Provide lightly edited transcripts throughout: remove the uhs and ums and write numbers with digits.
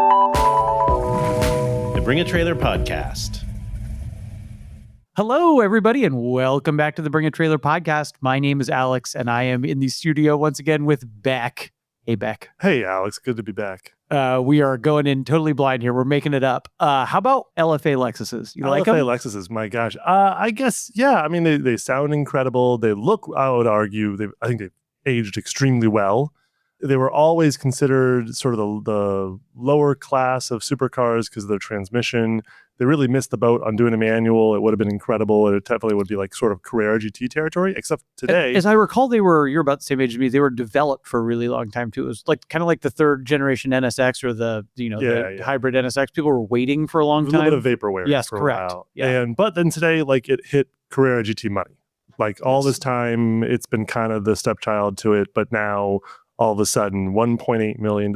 The Bring a Trailer Podcast. Hello, everybody, and welcome back to the Bring a Trailer Podcast. My name is Alex, and I am in the studio once again with Beck. Hey, Beck. Hey, Alex. Good to be back. We are going in totally blind here. We're making it up. How about LFA Lexuses? You like them? LFA Lexuses, my gosh. I guess, yeah. I mean, they sound incredible. They look, I would argue, I think they've aged extremely well. They were always considered sort of the lower class of supercars because of their transmission. They really missed the boat on doing a manual. It would have been incredible. It definitely would be like sort of Carrera GT territory, except today. As I recall, you're about the same age as me. They were developed for a really long time too. It was like kind of like the third generation NSX or the hybrid NSX. People were waiting for a long time. A little bit of vaporware. Yes, for correct. A while. Yeah. But then today, like it hit Carrera GT money. Like all this time, it's been kind of the stepchild to it, but now all of a sudden, $1.8 million.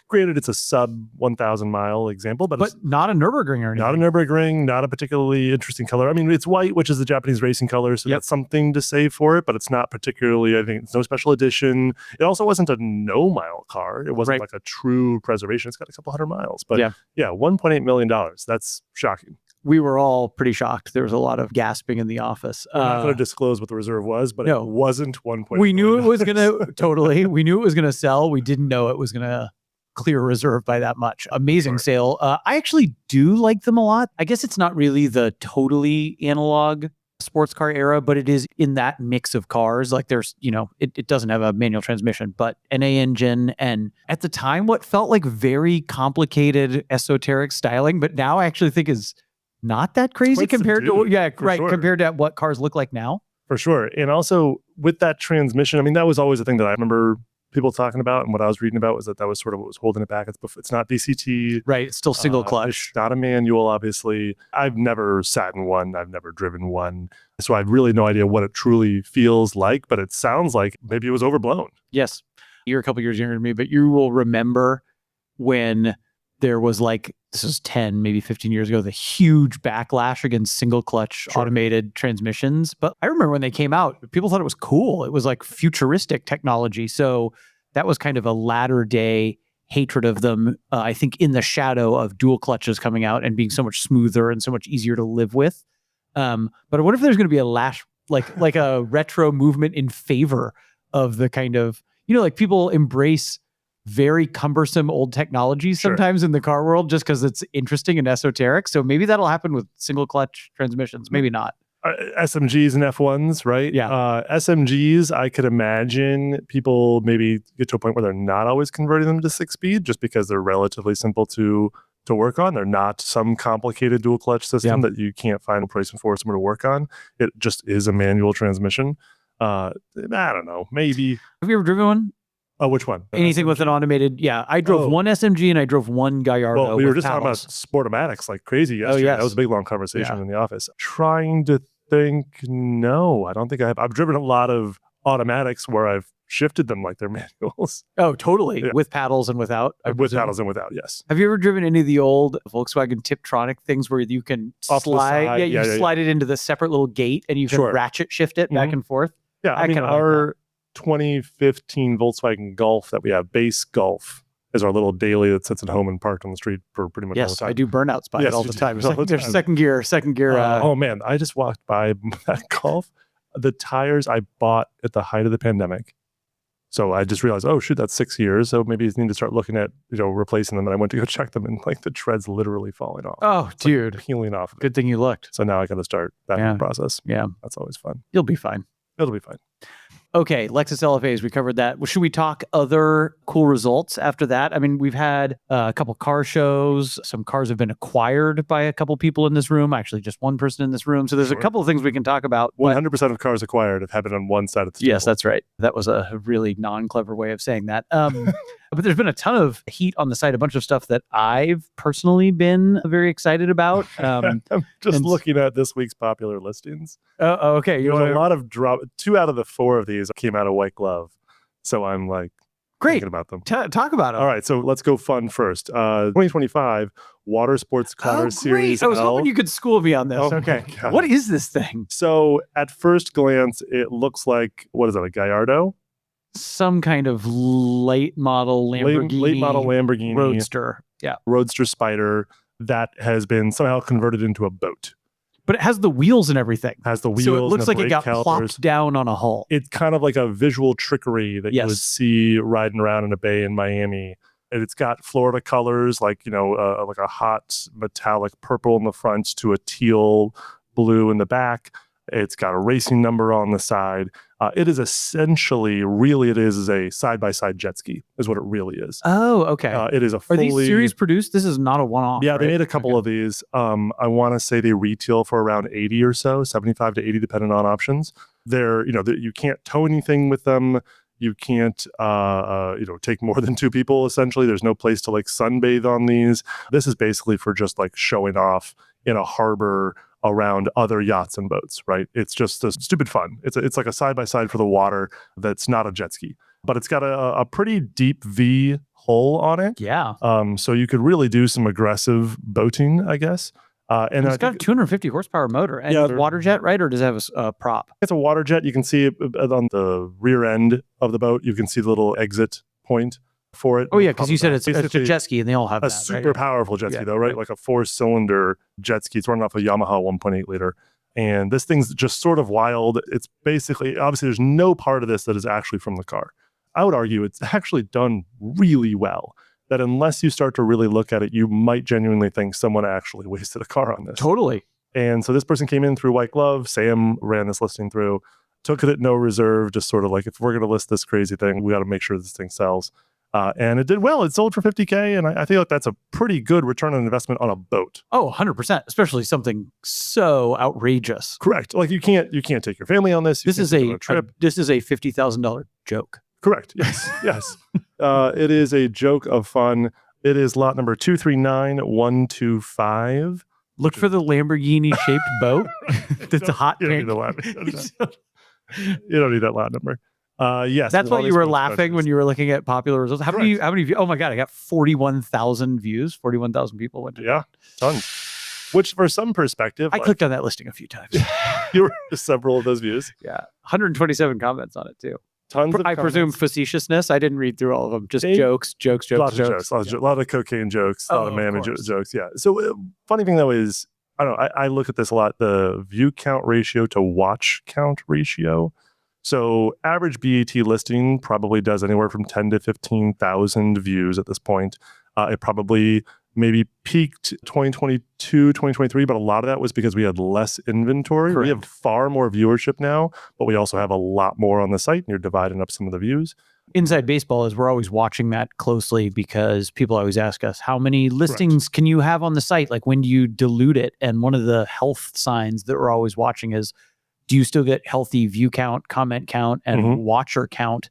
Granted, it's a sub 1,000 mile example, but it's not a Nürburgring or anything. Not a Nürburgring, not a particularly interesting color. I mean, it's white, which is the Japanese racing color, so that's something to say for it, but it's not particularly, I think, it's no special edition. It also wasn't a no-mile car. It wasn't like a true preservation. It's got a couple hundred miles. But yeah, $1.8 million. That's shocking. We were all pretty shocked. There was a lot of gasping in the office. I'm not going to disclose what the reserve was, but it wasn't 1.8 We knew it was going to, we knew it was going to sell. We didn't know it was going to clear reserve by that much. Amazing sale. I actually do like them a lot. I guess it's not really the totally analog sports car era, but it is in that mix of cars. Like there's, it doesn't have a manual transmission, but NA engine. And at the time, what felt like very complicated, esoteric styling, but now I actually think is not that crazy compared to compared to what cars look like now. For sure. And also with that transmission, I mean, that was always a thing that I remember people talking about, and what I was reading about was that was sort of what was holding it back. It's not DCT. Right. It's still single clutch. It's not a manual, obviously. I've never sat in one. I've never driven one. So I have really no idea what it truly feels like, but it sounds like maybe it was overblown. Yes. You're a couple years younger than me, but you will remember when there was this is 10, maybe 15 years ago, the huge backlash against single clutch automated transmissions. But I remember when they came out, people thought it was cool. It was like futuristic technology. So that was kind of a latter day hatred of them, I think, in the shadow of dual clutches coming out and being so much smoother and so much easier to live with. But I wonder if there's going to be a like a retro movement in favor of the kind of, like people embrace very cumbersome old technology sometimes in the car world just because it's interesting and esoteric. So maybe that'll happen with single clutch transmissions. Maybe not. SMGs and F1s, right? Yeah. SMGs, I could imagine people maybe get to a point where they're not always converting them to 6-speed just because they're relatively simple to work on. They're not some complicated dual clutch system that you can't find a replacement for somewhere to work on. It just is a manual transmission. I don't know. Maybe. Have you ever driven one? Oh, which one? Anything with an automated, I drove one SMG and I drove one Gallardo. Well, we were just talking about Sportomatics like crazy yesterday. Oh, yes. That was a big, long conversation in the office. Trying to think, no, I don't think I have. I've driven a lot of automatics where I've shifted them like they're manuals. Oh, totally. Yeah. With paddles and without? With paddles and without, yes. Have you ever driven any of the old Volkswagen Tiptronic things where you can slide? You slide it into the separate little gate and you can ratchet shift it back and forth? Yeah, I mean, our 2015 Volkswagen Golf that we have, base Golf, is our little daily that sits at home and parked on the street for pretty much all the time. I do burnouts by it all the time. There's second gear. Oh man, I just walked by that Golf. The tires I bought at the height of the pandemic. So I just realized, oh shoot, that's 6 years. So maybe you need to start looking at, replacing them. And I went to go check them and the tread's literally falling off. Oh, it's dude. Peeling off. Good thing you looked. So now I got to start that process. Yeah. That's always fun. You'll be fine. It'll be fine. Okay, Lexus LFAs, we covered that. Well, should we talk other cool results after that? I mean, we've had a couple car shows. Some cars have been acquired by a couple people in this room. Actually, just one person in this room. So there's a couple of things we can talk about. 100% of cars acquired have happened on one side of the table. Yes, that's right. That was a really non-clever way of saying that. But there's been a ton of heat on the site, a bunch of stuff that I've personally been very excited about. I'm just looking at this week's popular listings. Okay. There's a lot of drop. 2 out of the 4 of these came out of White Glove. So I'm great thinking about them. Talk about them. All right. So let's go fun first. 2025 Watersports Car Series L. I was L. hoping you could school me on this. Oh okay. What is this thing? So at first glance, it looks like, what is that, a Gallardo? some kind of late model Lamborghini, late model Lamborghini Roadster. Yeah. Roadster Spider that has been somehow converted into a boat. But it has the wheels and everything. Has the wheels. So it looks and the like it brake got calipers. plopped down on a hull. It's kind of like a visual trickery that you would see riding around in a bay in Miami. And it's got Florida colors, like, like a hot metallic purple in the front to a teal blue in the back. It's got a racing number on the side. It is essentially, it is a side-by-side jet ski, is what it really is. Oh, okay. It is a fully... Are these series produced? This is not a one-off, Yeah, right? they made a couple of these. I want to say they retail for around 80 or so, 75 to 80, depending on options. They're, you can't tow anything with them. You can't, take more than 2 people, essentially. There's no place to like sunbathe on these. This is basically for just like showing off in a harbor around other yachts and boats, right? It's just a stupid fun. It's like a side-by-side for the water that's not a jet ski. But it's got a pretty deep V hull on it. Yeah. So you could really do some aggressive boating, I guess. And it's got a 250 horsepower motor and water jet, right? Or does it have a prop? It's a water jet. You can see it on the rear end of the boat. You can see the little exit point for it. Oh, yeah, because you said it's a basically jet ski and they all have a that, super right? powerful jet ski, Yeah, though, right? right. Like a 4-cylinder jet ski. It's running off a Yamaha 1.8 liter. And this thing's just sort of wild. It's basically, obviously, there's no part of this that is actually from the car. I would argue it's actually done really well. That unless you start to really look at it, you might genuinely think someone actually wasted a car on this. Totally. And so this person came in through White Glove. Sam ran this listing through, took it at no reserve, just sort of like, if we're going to list this crazy thing, we got to make sure this thing sells. And it did well. It sold for $50K. And I feel like that's a pretty good return on investment on a boat. Oh, 100%. Especially something so outrageous. Correct. Like you can't take your family on this. This is a trip. This is a $50,000 joke. Correct. Yes. Yes. It is a joke of fun. It is lot number 239125. Look for the Lamborghini shaped boat. That's a hot You don't need the lot. You don't need that lot number. Yes. That's why you were Watersports laughing when you were looking at popular results. How many views? Oh my God, I got 41,000 views. 41,000 people went to Yeah, tons. Which for some perspective, I clicked on that listing a few times. you were several of those views. Yeah. 127 comments on it too. Tons of I presume comments. facetiousness. I didn't read through all of them. Just jokes. Lots of jokes. A lot of cocaine jokes. A lot of Miami jokes. Yeah. So funny thing though is, I don't know, I look at this a lot, the view count ratio to watch count ratio. So average BAT listing probably does anywhere from 10 to 15,000 views at this point. It probably maybe peaked 2022, 2023, but a lot of that was because we had less inventory. Correct. We have far more viewership now, but we also have a lot more on the site, and you're dividing up some of the views. Inside baseball is we're always watching that closely because people always ask us, how many listings can you have on the site? Like, when do you dilute it? And one of the health signs that we're always watching is, do you still get healthy view count, comment count, and watcher count?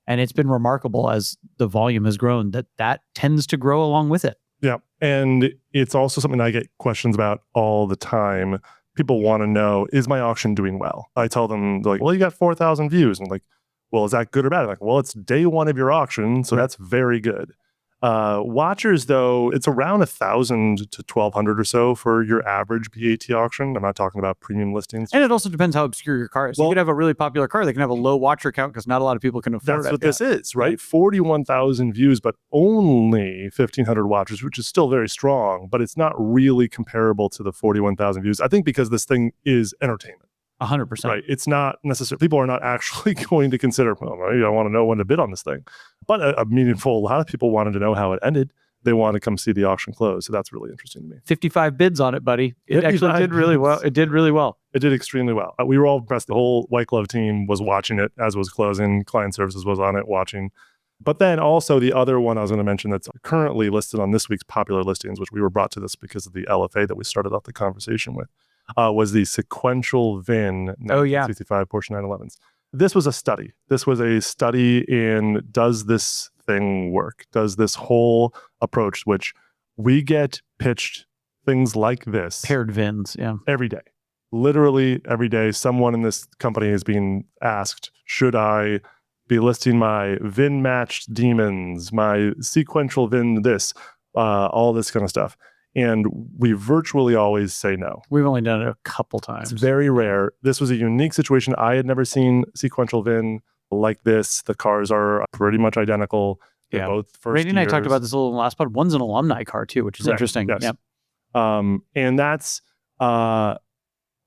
And it's been remarkable as the volume has grown that tends to grow along with it. Yeah. And it's also something I get questions about all the time. People want to know, is my auction doing well? I tell them, they're like, well, you got 4,000 views. And I'm like, well, is that good or bad? I'm like, well, it's day one of your auction, so that's very good. Watchers, though, it's around 1,000 to 1,200 or so for your average BAT auction. I'm not talking about premium listings. And it also depends how obscure your car is. Well, you could have a really popular car that can have a low watcher count because not a lot of people can afford it. That's what this is, right? 41,000 views, but only 1,500 watchers, which is still very strong, but it's not really comparable to the 41,000 views. I think because this thing is entertainment. 100%. Right. It's not necessarily, people are not actually going to consider, well, maybe I want to know when to bid on this thing. But a lot of people wanted to know how it ended. They want to come see the auction close. So that's really interesting to me. 55 bids on it, buddy. It actually did really well. It did really well. It did extremely well. We were all impressed. The whole White Glove team was watching it as it was closing. Client services was on it watching. But then also the other one I was going to mention that's currently listed on this week's popular listings, which we were brought to this because of the LFA that we started off the conversation with, was the Sequential-VIN 1965 Porsche 911s. This was a study. This was a study in, does this thing work? Does this whole approach, which we get pitched things like this. Paired VINs, yeah. Every day. Literally every day, someone in this company is being asked, should I be listing my VIN-matched demons, my Sequential-VIN this, all this kind of stuff. And we virtually always say no. We've only done it a couple times. It's very rare. This was a unique situation. I had never seen Sequential-VIN like this. The cars are pretty much identical. They're both first Randy and I talked years. about this a little in the last pod. One's an Alumni car too, which is Correct. interesting. Yes. Yep. And that's, I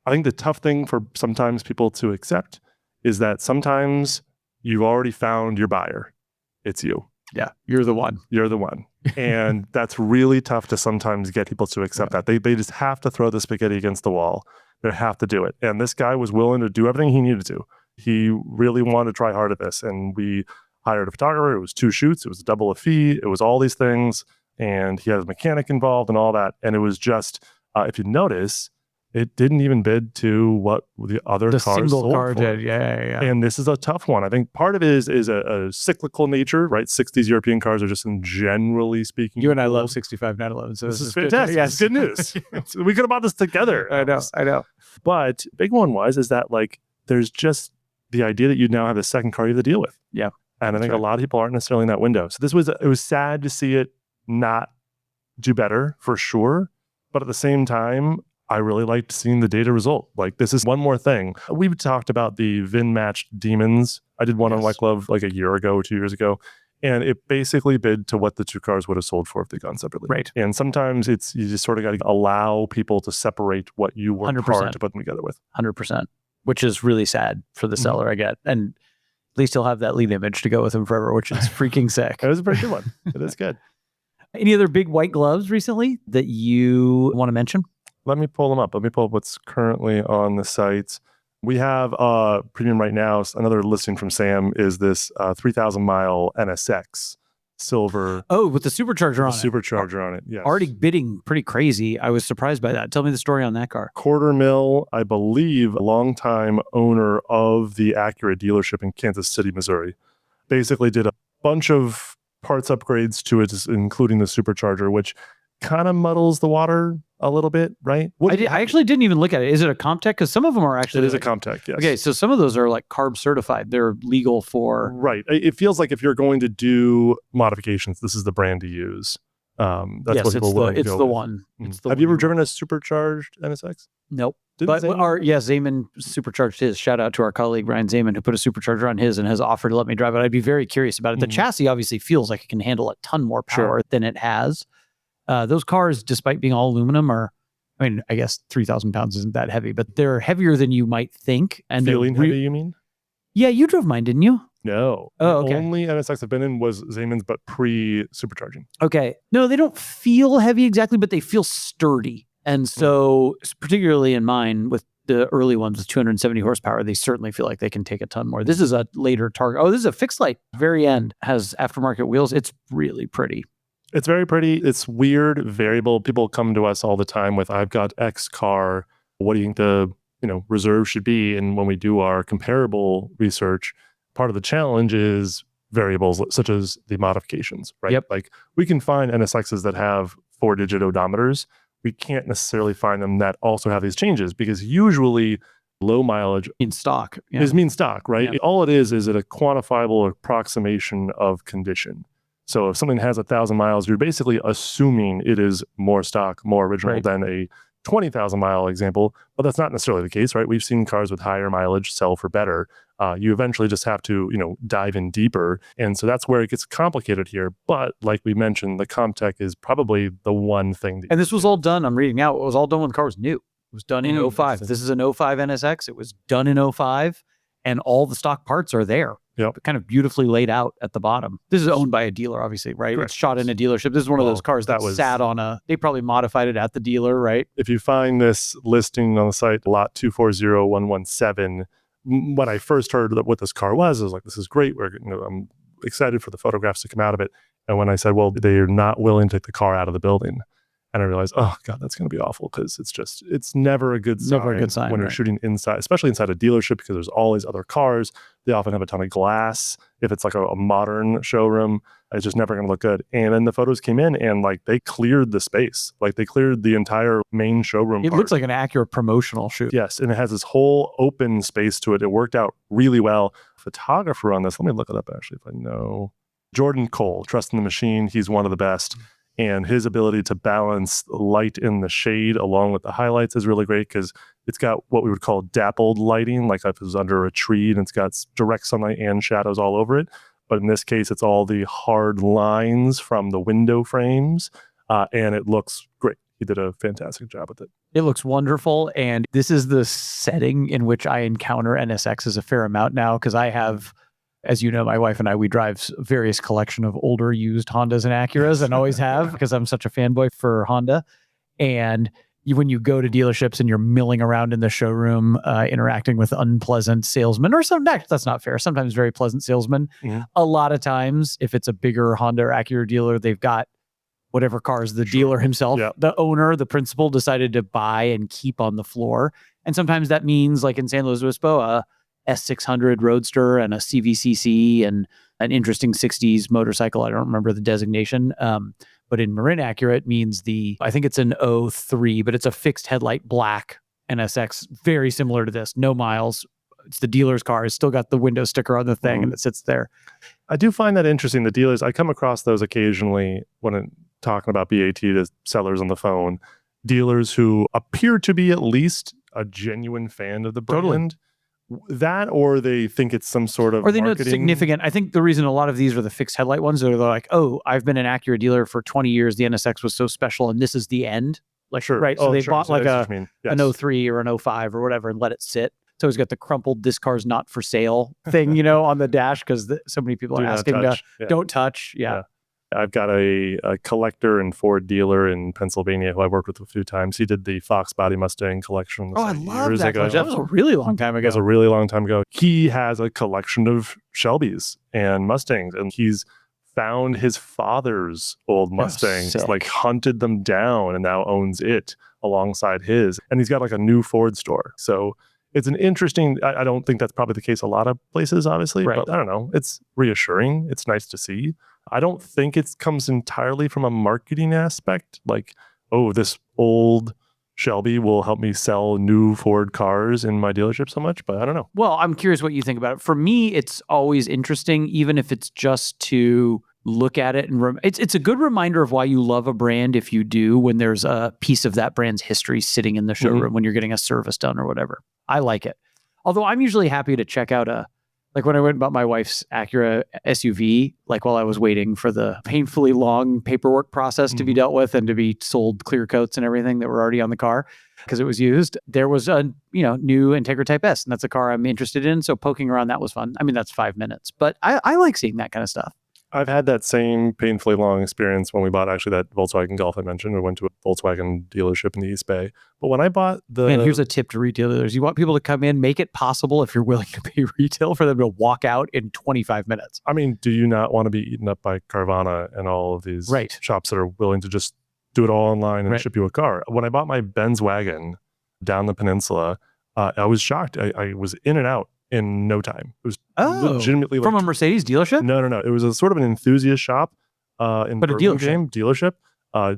think the tough thing for sometimes people to accept is that sometimes you've already found your buyer. It's you. Yeah. You're the one. You're the one. And that's really tough to sometimes get people to accept that. They just have to throw the spaghetti against the wall. They have to do it. And this guy was willing to do everything he needed to. He really wanted to try hard at this. And we hired a photographer. It was 2 shoots. It was double a fee. It was all these things. And he had a mechanic involved and all that. And it was just, if you notice, it didn't even bid to what the other cars single sold car for. did. Yeah. And this is a tough one. I think part of it is a cyclical nature, right? 60s European cars are just, in generally speaking. You and I love 65 911. So this is good. fantastic. Yes. It's good news. We could have bought this together. I know. But big one is that like there's just the idea that you now have a second car you have to deal with. Yeah. And I think a lot of people aren't necessarily in that window. So it was sad to see it not do better for sure. But at the same time, I really liked seeing the data result. Like, this is one more thing. We've talked about the VIN matched demons. I did one on White Glove like a year ago, 2 years ago. And it basically bid to what the 2 cars would have sold for if they'd gone separately. Right. And sometimes you just sort of got to allow people to separate what you worked 100%. hard to put them together with. 100%, which is really sad for the seller, I get. And at least he'll have that lead image to go with him forever, which is freaking sick. It was a pretty good one. It is good. Any other big white gloves recently that you want to mention? Let me pull them up. Let me pull up what's currently on the sites. We have premium right now. Another listing from Sam is this 3,000 mile NSX silver. Oh, with the supercharger on it. Supercharger on it. Yes. Already bidding pretty crazy. I was surprised by that. Tell me the story on that car. $250,000, I believe, a longtime owner of the Acura dealership in Kansas City, Missouri. Basically did a bunch of parts upgrades to it, including the supercharger, which kind of muddles the water a little bit, right? I actually didn't even look at it. Is it a CompTech? Because some of them are actually... It is a CompTech, yes. Okay, so some of those are like carb certified. They're legal for... Right. It feels like if you're going to do modifications, this is the brand to use. That's what people will go it's the one. It's the Have you ever one. driven a supercharged NSX? Nope. Didn't Zaman supercharged his. Shout out to our colleague Ryan Zaman, who put a supercharger on his and has offered to let me drive it. I'd be very curious about it. The chassis obviously feels like it can handle a ton more power than it has. Those cars, despite being all aluminum, I guess 3,000 pounds isn't that heavy, but they're heavier than you might think. And feeling heavy, you mean? Yeah, you drove mine, didn't you? No. Oh, okay. The only NSX I've been in was Zaman's, but pre-supercharging. Okay. No, they don't feel heavy exactly, but they feel sturdy. And so, particularly in mine, with the early ones with 270 horsepower, they certainly feel like they can take a ton more. This is a later Targa. Oh, this is a fixed light. Very end. Has aftermarket wheels. It's really pretty. It's very pretty. It's weird, variable. People come to us all the time with, I've got X car. What do you think the reserve should be? And when we do our comparable research, part of the challenge is variables such as the modifications, right? Yep. Like, we can find NSXs that have 4-digit odometers. We can't necessarily find them that also have these changes, because usually low mileage in stock mean stock, right? Yeah. All it is it a quantifiable approximation of condition. So if something has 1,000 miles, you're basically assuming it is more stock, more original than a 20,000 mile example, but that's not necessarily the case, right? We've seen cars with higher mileage sell for better. You eventually just have to, dive in deeper. And so that's where it gets complicated here. But like we mentioned, the CompTech is probably the one thing. And this was all done, I'm reading out, it was all done when the car was new. It was done in 05. This is an 05 NSX. It was done in 05, and all the stock parts are there. Yep. Kind of beautifully laid out at the bottom. This is owned by a dealer, obviously, right? Correct. It's shot in a dealership. This is one of those cars that sat on they probably modified it at the dealer, right? If you find this listing on the site, lot 240117, when I first heard what this car was, I was like, this is great. I'm excited for the photographs to come out of it. And when I said, well, they are not willing to take the car out of the building, and I realized, oh God, that's going to be awful, because it's never a good sign. Never a good sign when you're shooting inside, especially inside a dealership, because there's all these other cars. They often have a ton of glass. If it's like a modern showroom, it's just never going to look good. And then the photos came in, and like they cleared the space, like they cleared the entire main showroom. It looks like an Acura promotional shoot. Yes, and it has this whole open space to it. It worked out really well. Photographer on this, let me look it up actually if I know. Jordan Cole, Trust in the Machine. He's one of the best. And his ability to balance light in the shade along with the highlights is really great because it's got what we would call dappled lighting, like if it was under a tree and it's got direct sunlight and shadows all over it. But in this case, it's all the hard lines from the window frames, and it looks great. He did a fantastic job with it. It looks wonderful. And this is the setting in which I encounter NSXs a fair amount now because I have, as you know, my wife and I, we drive various collection of older used Hondas and Acuras and always have because I'm such a fanboy for Honda. And when you go to dealerships and you're milling around in the showroom, interacting with unpleasant salesmen, or that's not fair, sometimes very pleasant salesmen. Mhm. A lot of times, if it's a bigger Honda or Acura dealer, they've got whatever cars the dealer himself, the owner, the principal decided to buy and keep on the floor. And sometimes that means, like in San Luis Obispo, a S600 Roadster and a CVCC and an interesting 60s motorcycle. I don't remember the designation. But in Marin Acura, it means I think it's an 03, but it's a fixed headlight black NSX, very similar to this. No miles. It's the dealer's car. It's still got the window sticker on the thing and it sits there. I do find that interesting. The dealers, I come across those occasionally when I'm talking about BAT to sellers on the phone. Dealers who appear to be at least a genuine fan of the brand. Totally. That, or they think it's some sort of or they know marketing. it's significant. I think the reason a lot of these are the fixed headlight ones, they're like, oh, I've been an Acura dealer for 20 years. The NSX was so special and this is the end. Like, Sure. right. So they bought like an an 03 or an 05 or whatever and let it sit. So he's got the crumpled "this car's not for sale" thing, on the dash because so many people are asking don't touch. Yeah. I've got a collector and Ford dealer in Pennsylvania who I worked with a few times. He did the Fox Body Mustang collection. I love years that ago. collection. That was a really long time ago. That was a really long time ago. He has a collection of Shelbys and Mustangs, and he's found his father's old Mustangs, like hunted them down, and now owns it alongside his. And he's got like a new Ford store. So it's an interesting, I don't think that's probably the case a lot of places, obviously, but I don't know. It's reassuring. It's nice to see. I don't think it comes entirely from a marketing aspect, like, oh, this old Shelby will help me sell new Ford cars in my dealership so much, but I don't know. Well, I'm curious what you think about it. For me, it's always interesting, even if it's just to look at it. And it's a good reminder of why you love a brand if you do, when there's a piece of that brand's history sitting in the showroom when you're getting a service done or whatever. I like it. Although I'm usually happy to check out like when I went and bought my wife's Acura SUV, like while I was waiting for the painfully long paperwork process to be dealt with and to be sold clear coats and everything that were already on the car because it was used, there was a new Integra Type S, and that's a car I'm interested in. So poking around that was fun. I mean, that's 5 minutes, but I like seeing that kind of stuff. I've had that same painfully long experience when we bought actually that Volkswagen Golf I mentioned. We went to a Volkswagen dealership in the East Bay. But when I bought here's a tip to retail dealers. You want people to come in, make it possible, if you're willing to pay retail, for them to walk out in 25 minutes. I mean, do you not want to be eaten up by Carvana and all of these shops that are willing to just do it all online and ship you a car? When I bought my Benz wagon down the peninsula, I was shocked. I was in and out in no time. It was legitimately from a Mercedes dealership? No. It was a sort of an enthusiast shop in but a dealership.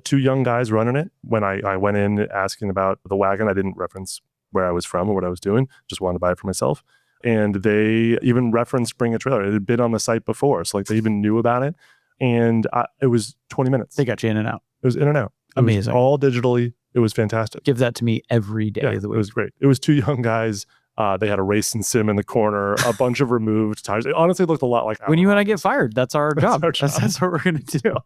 Two young guys running it. When I went in asking about the wagon, I didn't reference where I was from or what I was doing. Just wanted to buy it for myself. And they even referenced bring a trailer. It had been on the site before. So like they even knew about it. And it was 20 minutes. They got you in and out. It was in and out. Amazing. It was all digitally. It was fantastic. Give that to me every day of the week. It was great. It was two young guys. They had a racing sim in the corner, a bunch of removed tires. It honestly looked a lot like when you and I get fired. That's our job. That's what we're going to do.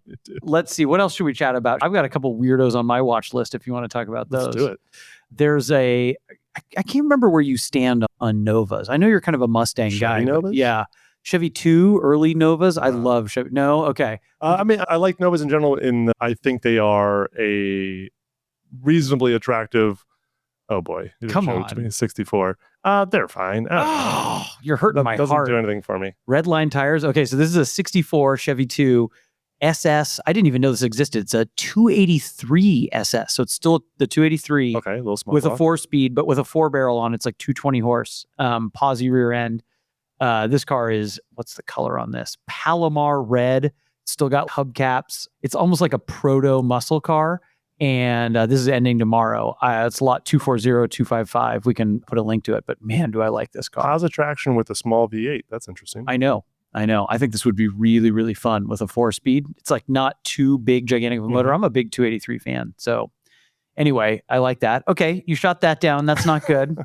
Let's see. What else should we chat about? I've got a couple weirdos on my watch list if you want to talk about those. Let's do it. There's I can't remember where you stand on Novas. I know you're kind of a Mustang guy. Novas? Yeah. Chevy 2, early Novas. I love Chevy. No? Okay. I mean, I like Novas in general. I think they are a reasonably attractive. Oh boy. Come on. To me, 64. They're fine. You're hurting my heart. Doesn't do anything for me. Red line tires. Okay, so this is a 64 Chevy 2 SS. I didn't even know this existed. It's a 283 SS. So it's still the 283. Okay, a little small. With a 4-speed, but with a 4-barrel on. It's like 220 horse. Posi rear end. This car is, what's the color on this? Palomar red. It's still got hubcaps. It's almost like a proto muscle car. And this is ending tomorrow. It's lot 240255. We can put a link to it. But man, do I like this car. Posi traction with a small V8. That's interesting. I know. I know. I think this would be really, really fun with a 4-speed. It's like not too big, gigantic of a motor. I'm a big 283 fan. So anyway, I like that. Okay, you shot that down. That's not good.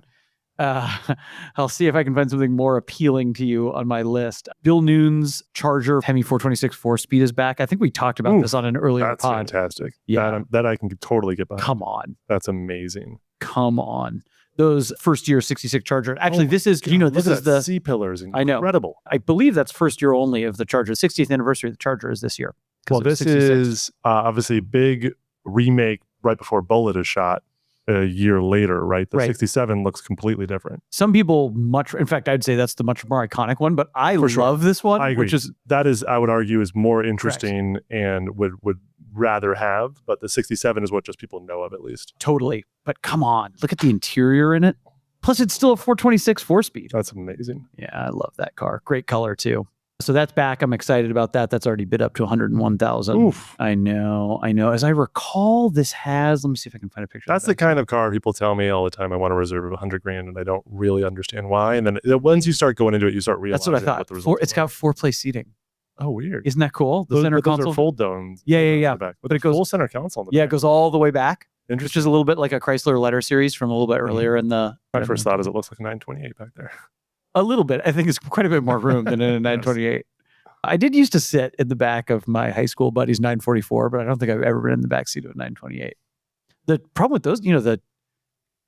I'll see if I can find something more appealing to you on my list. Bill Noon's Charger Hemi 426 4-speed is back. I think we talked about this on an earlier That's pod. fantastic. Yeah. That I can totally get behind. Come on. That's amazing. Come on. Those first year 66 Charger. Actually, this is, this is the C-pillars. I know. Incredible. I believe that's first year only of the Charger. 60th anniversary of the Charger is this year. Well, this 66. is obviously a big remake right before Bullet is shot a year later, right? The 67 looks completely different. Some people in fact, I'd say that's the much more iconic one, but I love this one. I agree. That is, I would argue, is more interesting and would rather have, but the 67 is what just people know of at least. Totally. But come on, look at the interior in it. Plus, it's still a 426 4-speed. That's amazing. Yeah, I love that car. Great color too. So that's back. I'm excited about that. That's already bid up to 101,000. Oof. I know. As I recall, this has, let me see if I can find a picture. That's the kind of car people tell me all the time, I want to reserve $100,000, and I don't really understand why. And then once you start going into it, you start realizing that's what I thought. the results It's got 4-place seating. Oh, weird. Isn't that cool? The center console. Those are fold downs. Yeah. But it goes full center console. On the it back. goes all the way back. Interesting. Which is a little bit like a Chrysler letter series from a little bit earlier in the. My first thought is it looks like a 928 back there. A little bit. I think it's quite a bit more room than in a 928. I did used to sit in the back of my high school buddy's 944, but I don't think I've ever been in the back seat of a 928. The problem with those, the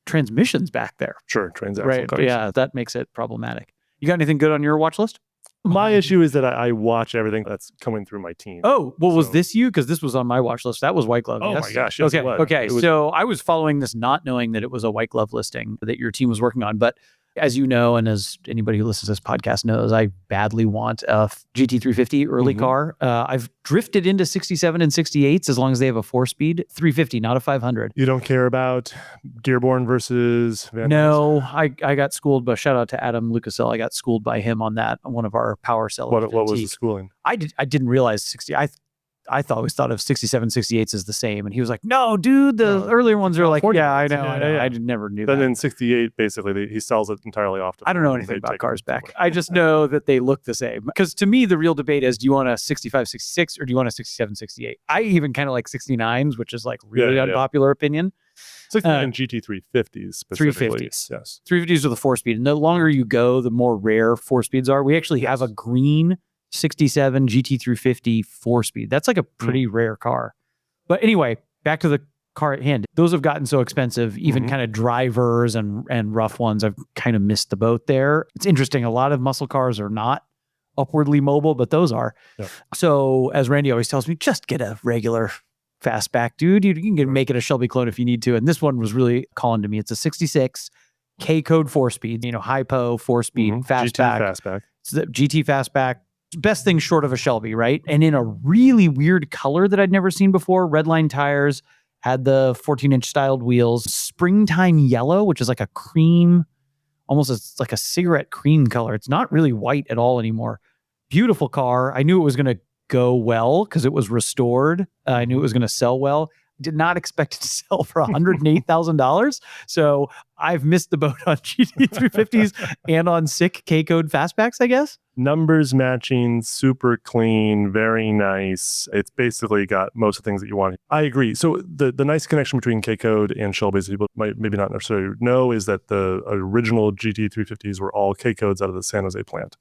transmission's back there. Sure, transaxle right? cars. Yeah, that makes it problematic. You got anything good on your watch list? My issue is that I watch everything that's coming through my team. Oh, well, was this you? Because this was on my watch list. That was White Glove. Oh yes? my gosh. Yes, okay. it was. Okay. It was, so I was following this, not knowing that it was a White Glove listing that your team was working on. But as you know, and as anybody who listens to this podcast knows, I badly want a GT350 early car. I've drifted into 67 and 68s as long as they have a 4-speed 350, not a 500. You don't care about Dearborn versus Van No, I got schooled by, shout out to Adam Lucasell. I got schooled by him on that, on one of our power sellers. What was the schooling? I didn't realize 60. I always thought of 67, 68s as the same. And he was like, no, dude, the earlier ones are like, yeah, I know. I never knew then that. Then in 68, basically, he sells it entirely off. I don't know anything about cars back. I just know that they look the same. Because to me, the real debate is, do you want a 65, 66 or do you want a 67, 68? I even kind of like 69s, which is like really unpopular opinion. 69 GT350s specifically. 350s. Yes. 350s with a 4-speed. And the longer you go, the more rare 4-speeds are. We actually have a green 67 GT350 4-speed. That's like a pretty rare car. But anyway, back to the car at hand. Those have gotten so expensive, even kind of drivers and rough ones. I've kind of missed the boat there. It's interesting. A lot of muscle cars are not upwardly mobile, but those are. Yep. So as Randy always tells me, just get a regular Fastback, dude. You can make it a Shelby clone if you need to. And this one was really calling to me. It's a 66 K-code 4-speed, hypo 4-speed Fastback. GT Fastback. It's the GT Fastback. Best thing short of a Shelby, right? And in a really weird color that I'd never seen before. Redline tires, had the 14-inch styled wheels, springtime yellow, which is like a cream, almost like a cigarette cream color. It's not really white at all anymore. Beautiful car. I knew it was going to go well because it was restored. I knew it was going to sell well. Did not expect it to sell for $108,000. So I've missed the boat on GT350s and on sick K-code Fastbacks, I guess. Numbers matching, super clean, very nice. It's basically got most of the things that you want. I agree. So the nice connection between K-code and Shelby's, people might maybe not necessarily know, is that the original GT350s were all K-codes out of the San Jose plant.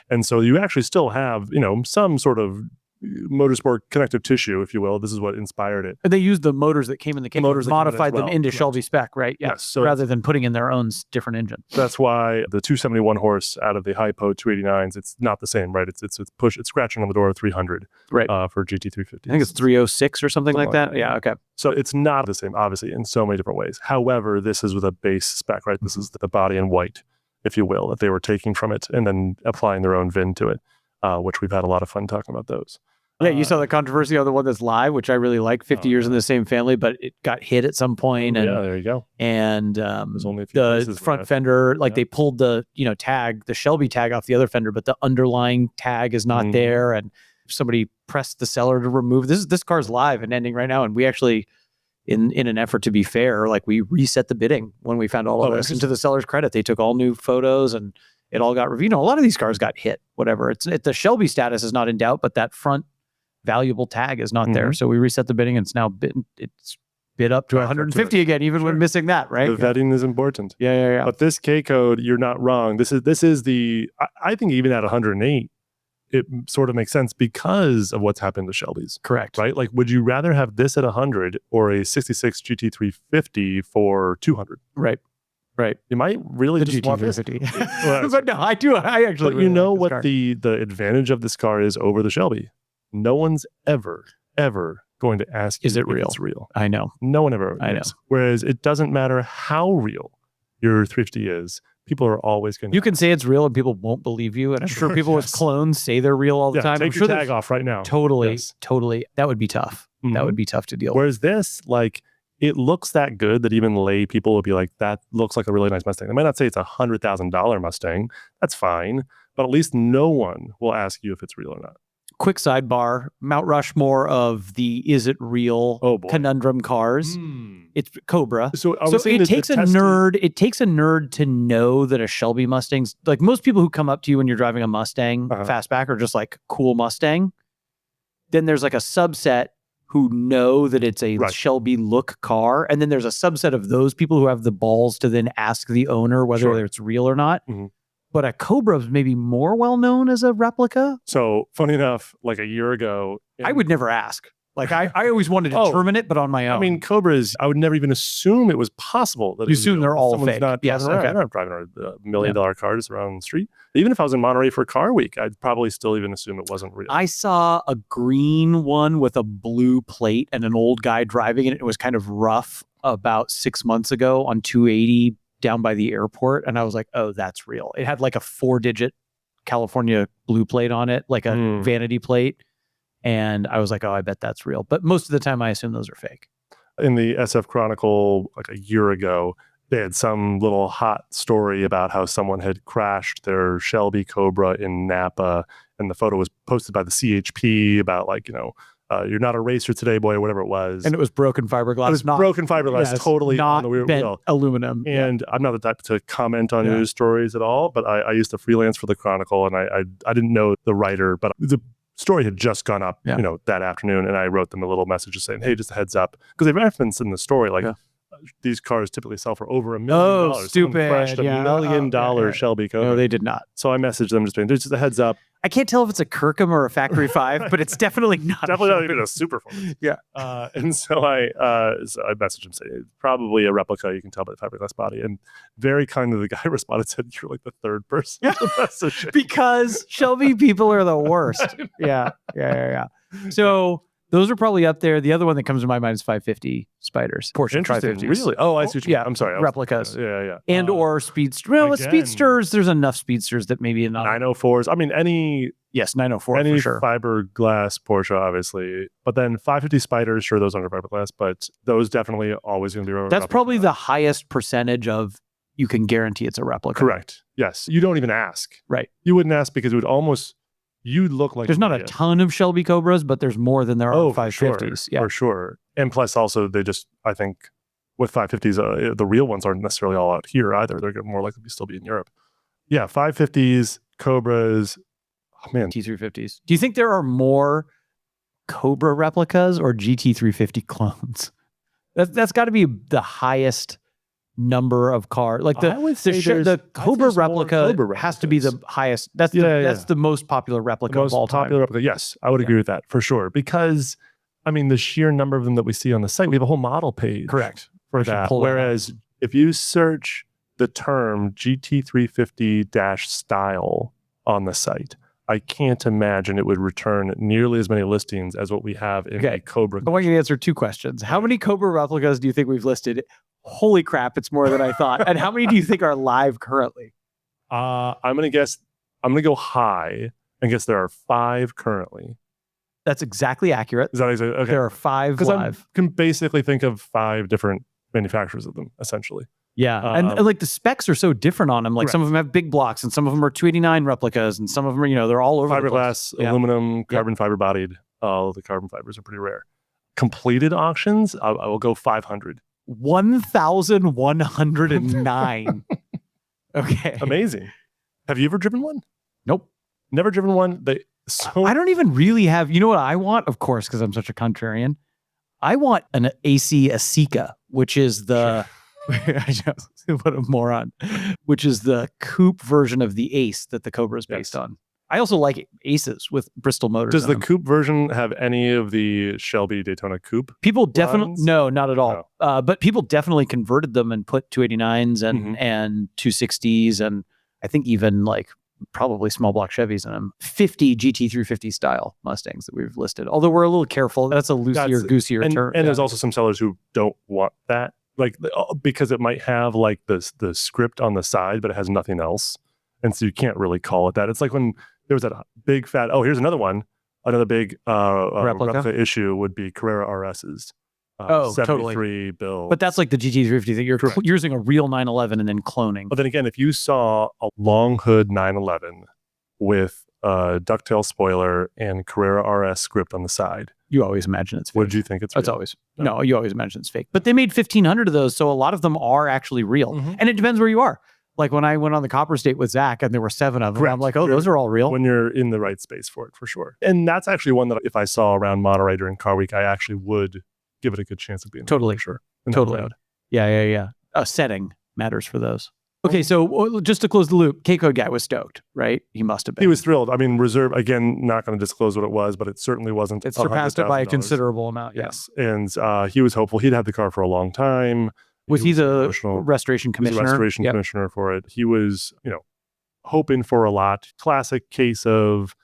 And so you actually still have, some sort of motorsport connective tissue, if you will. This is what inspired it. They used the motors that came in the K-code, modified them into Shelby spec, right? Yeah. Yes. So rather than putting in their own different engine. That's why the 271 horse out of the Hypo 289s, it's not the same, right? It's scratching on the door of 300, right? For GT350. I think it's 306 or something like that. Yeah. Okay. So it's not the same, obviously, in so many different ways. However, this is with a base spec, right? This is the body in white, if you will, that they were taking from it and then applying their own VIN to it, which we've had a lot of fun talking about those. Yeah, you saw the controversy on the one that's live, which I really like. 50 years in the same family, but it got hit at some point. And, yeah, there you go. And there's only a few the front fender, they pulled the tag, the Shelby tag off the other fender, but the underlying tag is not there. And somebody pressed the seller to remove this car's live and ending right now. And we actually, in an effort to be fair, we reset the bidding when we found all of this. And to the seller's credit, they took all new photos and It all got reviewed. A lot of these cars got hit, whatever. The Shelby status is not in doubt, but that front valuable tag is not there. So we reset the bidding and it's now bid up to 150 again, even when missing that, right? The vetting is important. Yeah. But this K code, you're not wrong. This is the, I think even at 108, it sort of makes sense because of what's happened to Shelby's. Correct. Right? Like, would you rather have this at 100 or a 66 GT350 for 200? Right. You might really just want this. But no, I do. I actually. But really you know like what the advantage of this car is over the Shelby? No one's ever going to ask you Is it if real? it's real. I know. No one ever. I know. Whereas it doesn't matter how real your 350 is. People are always going to. You can say it's real and people won't believe you. And I'm sure people with clones say they're real all the time. Take I'm your sure tag off right now. Totally. Yes. That would be tough. That would be tough to deal with. Whereas this, like, it looks that good that even lay people will be like, that looks like a really nice Mustang. They might not say it's a $100,000 Mustang. That's fine. But at least no one will ask you if it's real or not. Quick sidebar, Mount Rushmore of the is it real conundrum cars. It's Cobra. So it takes a nerd to know that a Shelby Mustang's, like most people who come up to you when you're driving a Mustang Fastback are just like cool Mustang. Then there's like a subset who know that it's a Shelby look car. And then there's a subset of those people who have the balls to then ask the owner whether it's real or not. But a Cobra is maybe more well known as a replica. So funny enough, like a year ago, I would never ask. Like I always wanted to determine it, but on my own. I mean, Cobras, I would never even assume it was possible that you assume they're all someone's fake. Not yes, driving around. okay. I'm not driving $1 million cars around the street. Even if I was in Monterey for Car Week, I'd probably still even assume it wasn't real. I saw a green one with a blue plate and an old guy driving it. It was kind of rough about 6 months ago on 280 down by the airport. And I was like, oh, that's real. It had like a 4-digit California blue plate on it, like a vanity plate. And I was like, oh, I bet that's real. But most of the time I assume those are fake. In the SF Chronicle, like a year ago, they had some little hot story about how someone had crashed their Shelby Cobra in Napa. And the photo was posted by the CHP about like, you're not a racer today, boy, or whatever it was. And it was broken fiberglass. It was broken fiberglass, totally not on the bent wheel. aluminum. And I'm not the type to comment on news stories at all, but I used to freelance for the Chronicle, and I didn't know the writer, but the story had just gone up, that afternoon, and I wrote them a little message just saying, hey, just a heads up, because they referenced in the story like these cars typically sell for over $1 million. Oh, stupid! Someone crashed $1 million Shelby Cobra. No, they did not. So I messaged them just saying, there's just a heads up. I can't tell if it's a Kirkham or a Factory 5, but it's definitely not. Definitely not even a Superforce. And so I messaged him saying, it's probably a replica. You can tell by the fiberglass body. And very kindly, the guy responded, said, you're like the third person to message. Because Shelby people are the worst. Yeah. So those are probably up there. The other one that comes to my mind is 550 Spiders. Porsche 550s. Really? Oh, I see what you mean. I'm sorry. Replicas. Yeah. And or Speedster. Well, with Speedsters, there's enough Speedsters that maybe not. 904s. I mean, any 904 any for sure. fiberglass Porsche, obviously. But then 550 Spiders, sure, those aren't fiberglass, but those definitely always going to be That's replica. probably the highest percentage of you can guarantee it's a replica. Correct. Yes. You don't even ask. Right. You wouldn't ask because it would almost... You'd look like... There's not a ton of Shelby Cobras, but there's more than there are 550s. For sure. And plus also, they just, I think, with 550s, the real ones aren't necessarily all out here either. They're more likely to still be in Europe. Yeah, 550s, Cobras, oh man. GT350s. Do you think there are more Cobra replicas or GT350 clones? That's got to be the highest number of cars. Like the Cobra replica has to be the highest. That's the most popular replica of all time. Popular replica. Yes, I would agree with that for sure. Because I mean, the sheer number of them that we see on the site, we have a whole model page. Correct. For that. Whereas if you search the term GT350-style on the site, I can't imagine it would return nearly as many listings as what we have in a Cobra. I want you to answer two questions. How many Cobra replicas do you think we've listed? Holy crap, it's more than I thought. And how many do you think are live currently? I'm going to go high and guess there are 5 currently. That's exactly accurate. Is that exactly? Okay. There are 5 live. I can basically think of 5 different manufacturers of them, essentially. Yeah. And like the specs are so different on them. Like some of them have big blocks and some of them are 289 replicas and some of them are, they're all over fiberglass, aluminum, carbon fiber bodied. All the carbon fibers are pretty rare. Completed auctions, I will go 500. 1,109. Okay. Amazing. Have you ever driven one? Nope. Never driven one? I don't even really have, you know what I want? Of course, because I'm such a contrarian. I want an AC Asica, which is the, what a moron, which is the coupe version of the Ace that the Cobra is based on. I also like Aces with Bristol motors. Does the coupe version have any of the Shelby Daytona coupe? People definitely, lines? no, not at all. But people definitely converted them and put 289s and 260s and I think even like probably small block Chevys in them. 50 GT350 style Mustangs that we've listed. Although we're a little careful. That's a loosier, goosier term. And there's also some sellers who don't want that, like because it might have like the script on the side, but it has nothing else. And so you can't really call it that. It's like when there was that big fat, here's another one. Another big replica issue would be Carrera RS's. 73 totally. build. But that's like the GT350 that you're using a real 911 and then cloning. But then again, if you saw a long hood 911 with a ducktail spoiler and Carrera RS script on the side, you always imagine it's fake. Would you think it's real? It's always, no, you always imagine it's fake. But they made 1,500 of those, so a lot of them are actually real. And it depends where you are. Like when I went on the Coppers date with Zach and there were 7 of them, I'm like, those are all real. When you're in the right space for it, for sure. And that's actually one that if I saw around Monterey during Car Week, I actually would give it a good chance of being totally for sure. Totally. Yeah. A setting matters for those. Okay, so just to close the loop, K-Code guy was stoked, right? He must have been. He was thrilled. I mean, reserve, again, not going to disclose what it was, but it certainly wasn't. It surpassed it by a considerable amount. Yes. And he was hopeful. He'd had the car for a long time. Was he the restoration commissioner? Restoration commissioner for it. He was, hoping for a lot. Classic case of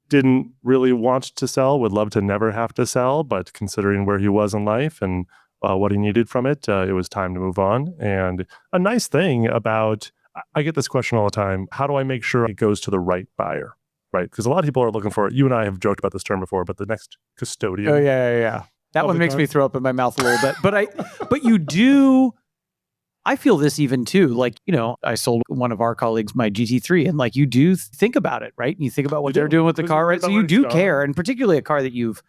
didn't really want to sell, would love to never have to sell, but considering where he was in life and what he needed from it, it was time to move on. And a nice thing about, I get this question all the time, how do I make sure it goes to the right buyer? Right? Because a lot of people are looking for it. You and I have joked about this term before, but the next custodian. Oh, yeah. That one makes me throw up in my mouth a little bit. But you do, I feel this even too. Like, I sold one of our colleagues my GT3 and like you do think about it, right? And you think about what they're doing with the car, right? So you do care. And particularly a car that you've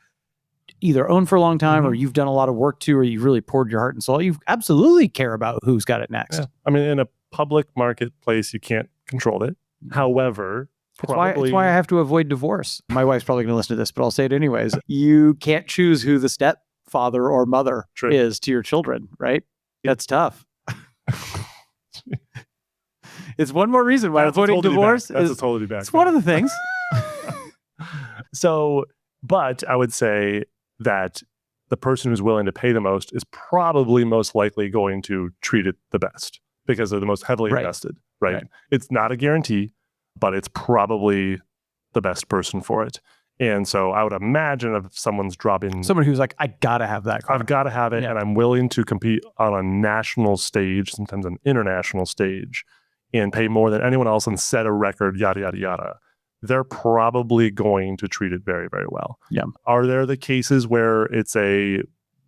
either owned for a long time or you've done a lot of work to, or you've really poured your heart and soul. You absolutely care about who's got it next. Yeah. I mean, in a public marketplace, you can't control it. However, it's why I have to avoid divorce. My wife's probably going to listen to this, but I'll say it anyways. You can't choose who the stepfather or mother is to your children, right? That's tough. It's one more reason why avoiding divorce is totally back. It's one of the things. So, but I would say that the person who's willing to pay the most is probably most likely going to treat it the best because they're the most heavily invested, right? It's not a guarantee, but it's probably the best person for it. And so I would imagine if someone's dropping... Someone who's like, I got to have that car. I've got to have it, and I'm willing to compete on a national stage, sometimes an international stage, and pay more than anyone else and set a record, yada, yada, yada. They're probably going to treat it very, very well. Yeah. Are there the cases where it's a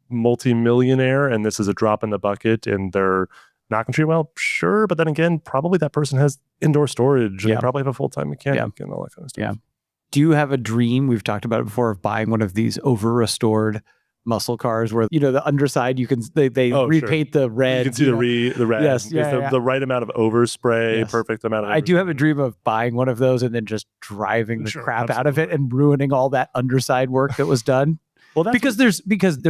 multi-millionaire and this is a drop in the bucket and they're not going to treat it well? Sure. But then again, probably that person has indoor storage and they probably have a full-time mechanic and all that kind of stuff. Yeah. Do you have a dream? We've talked about it before of buying one of these over-restored muscle cars where, the underside, they repaint the red. You can see the red. Yes. The right amount of overspray, perfect amount of overspray. I do have a dream of buying one of those and then just driving the crap out of it and ruining all that underside work that was done. Well, because there's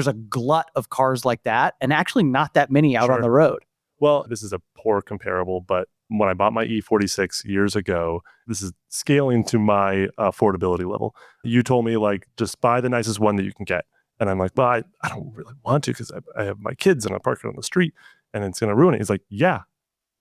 a glut of cars like that and actually not that many out on the road. Well, this is a poor comparable, but when I bought my E46 years ago, this is scaling to my affordability level. You told me just buy the nicest one that you can get. And I'm like, well, I don't really want to because I have my kids and I park it on the street and it's going to ruin it. He's like, yeah,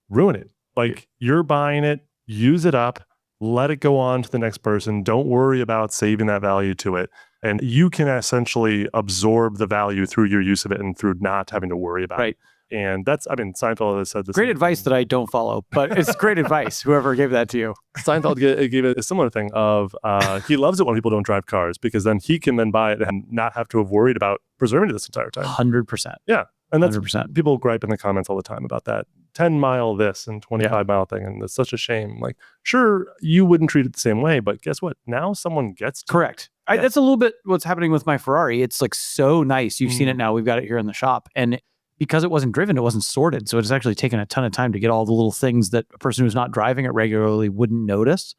ruin it. You're buying it, use it up, let it go on to the next person. Don't worry about saving that value to it. And you can essentially absorb the value through your use of it and through not having to worry about it. And Seinfeld has said this. Great advice that I don't follow, but it's great advice. Whoever gave that to you. Seinfeld gave it a similar thing of he loves it when people don't drive cars because then he can then buy it and not have to have worried about preserving it this entire time. 100%. Yeah. And that's 100%. People gripe in the comments all the time about that 10-mile this and 25-mile thing. And it's such a shame. Sure, you wouldn't treat it the same way, but guess what? Now someone gets to. Correct. That's a little bit what's happening with my Ferrari. It's so nice. You've seen it now. We've got it here in the shop. And because it wasn't driven, it wasn't sorted. So it's actually taken a ton of time to get all the little things that a person who's not driving it regularly wouldn't notice.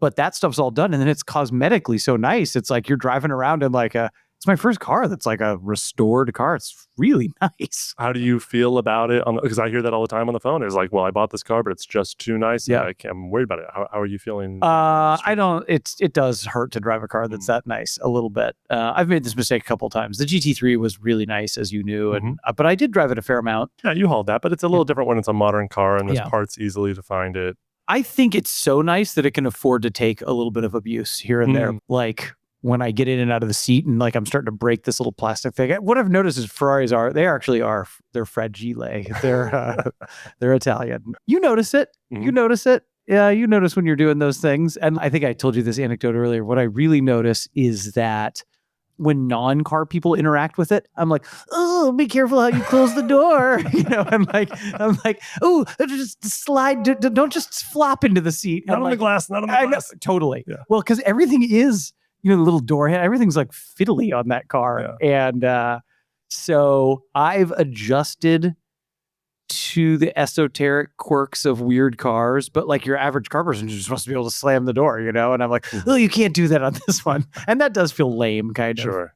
But that stuff's all done. And then it's cosmetically so nice. It's like you're driving around in like it's my first car that's like a restored car. It's really nice. How do you feel about it? Because I hear that all the time on the phone. It's like, well, I bought this car, but it's just too nice. Yeah. I'm worried about it. How are you feeling? I don't, it does hurt to drive a car that's that nice a little bit. I've made this mistake a couple of times. The GT3 was really nice, as you knew, and but I did drive it a fair amount. Yeah, you hauled that, but it's a little different when it's a modern car and there's parts easily to find it. I think it's so nice that it can afford to take a little bit of abuse here and there. Like when I get in and out of the seat and like I'm starting to break this little plastic thing. What I've noticed is Ferraris they're fragile. They're Italian. You notice it. You notice it. Yeah, you notice when you're doing those things. And I think I told you this anecdote earlier. What I really notice is that when non-car people interact with it, I'm like, oh, be careful how you close the door. I'm like, oh, just slide. Don't just flop into the seat. Not on the glass. Totally. Yeah. Well, because everything is, the little door hand, everything's like fiddly on that car. Yeah. And so I've adjusted to the esoteric quirks of weird cars, but like your average car person is supposed to be able to slam the door, and I'm like, oh, you can't do that on this one. And that does feel lame, kind of,